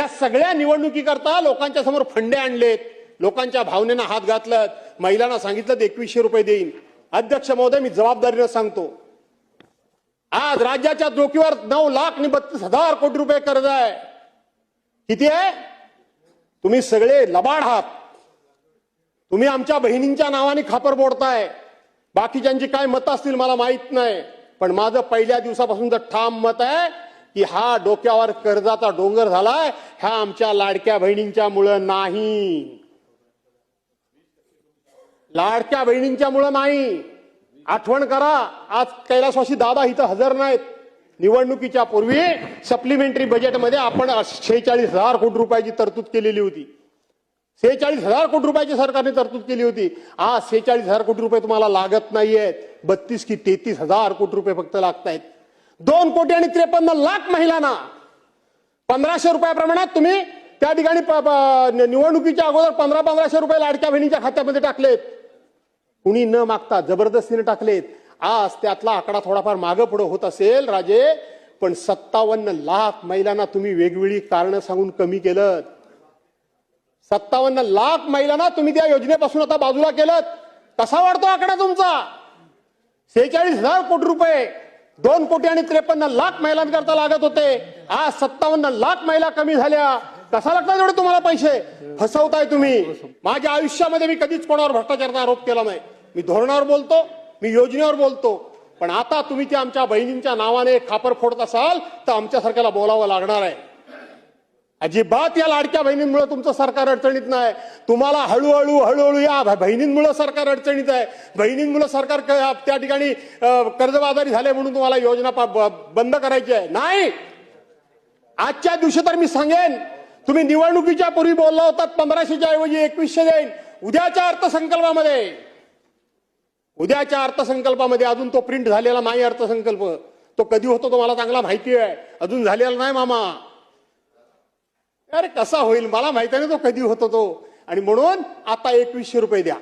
या सगळ्या निवडणुकीकरता लोकांच्या समोर फंडे आणलेत, लोकांच्या भावनेनं हात घातलं, महिलांना सांगितलं 2100 रुपये देईन. अध्यक्ष महोदय, मी जबाबदारीनं सांगतो, आज राज्याच्या डोक्यावर 9,32,000 कोटी रुपये कर्ज आहे. किती आहे? तुम्ही सगळे लबाड आहात. तुम्ही आमच्या बहिणींच्या नावाने खापर बोडताय. बाकीच्यांची काय मतं असतील मला माहित नाही, पण माझं पहिल्या दिवसापासूनचं ठाम मत आहे की हा डोक्यावर कर्जाचा डोंगर झालाय, ह्या आमच्या लाडक्या बहिणींच्या मुळे नाही. लाडक्या बहिणींच्या मुळे नाही. आठवण करा, आज कैलासवासी दादा इथं हजर नाहीत. निवडणुकीच्या पूर्वी सप्लिमेंटरी बजेटमध्ये आपण 46,000 कोटी रुपयाची तरतूद केलेली होती. 46,000 कोटी रुपयाची सरकारने तरतूद केली होती. आज 46,000 कोटी रुपये तुम्हाला लागत नाहीयेत, 32 की 33,000 कोटी रुपये फक्त लागतायत. 2,53,00,000 महिलांना 1,500 रुपयाप्रमाणात तुम्ही त्या ठिकाणी निवडणुकीच्या अगोदर 1500 रुपये लाडक्या बहिणीच्या खात्यामध्ये टाकलेत. कुणी न मागता जबरदस्तीने टाकलेत. आज त्यातला आकडा थोडाफार मागे पुढे होत असेल राजे, पण 57 लाख महिलांना तुम्ही वेगवेगळी कारणं सांगून कमी केलं. 57 लाख महिलांना तुम्ही त्या योजनेपासून आता बाजूला केलं. कसा वाढतो आकडा तुमचा? 46,000 कोटी रुपये 2,53,00,000 महिलांकरता लागत होते. आज 57 लाख महिला कमी झाल्या. कसा लागतात एवढे तुम्हाला पैसे? फसवताय तुम्ही. माझ्या आयुष्यामध्ये मी कधीच कोणावर भ्रष्टाचाराचा आरोप केला नाही. मी धोरणावर बोलतो, मी योजनेवर बोलतो, पण आता तुम्ही त्या आमच्या बहिणींच्या नावाने खापर फोडत असाल तर आमच्यासारख्याला बोलावं लागणार आहे. अजिबात या लाडक्या बहिणींमुळे तुमचं सरकार अडचणीत नाही. तुम्हाला हळूहळू या बहिणींमुळे सरकार अडचणीत आहे. बहिणींमुळे सरकार त्या ठिकाणी कर्जबाजारी झाले म्हणून तुम्हाला योजना बंद करायची आहे. नाही, आजच्या दिवशी तर मी सांगेन, तुम्ही निवडणुकीच्या पूर्वी बोलला होता 1500च्या ऐवजी 2100 देईन. उद्याच्या अर्थसंकल्पामध्ये अजून तो प्रिंट झालेला नाही. अर्थसंकल्प तो कधी होतो तो मला चांगला माहिती आहे. अजून झालेला नाही मामा. अरे कसा होईल मला माहिती नाही तो कधी होतो तो. आणि म्हणून आता 2100 रुपये द्या.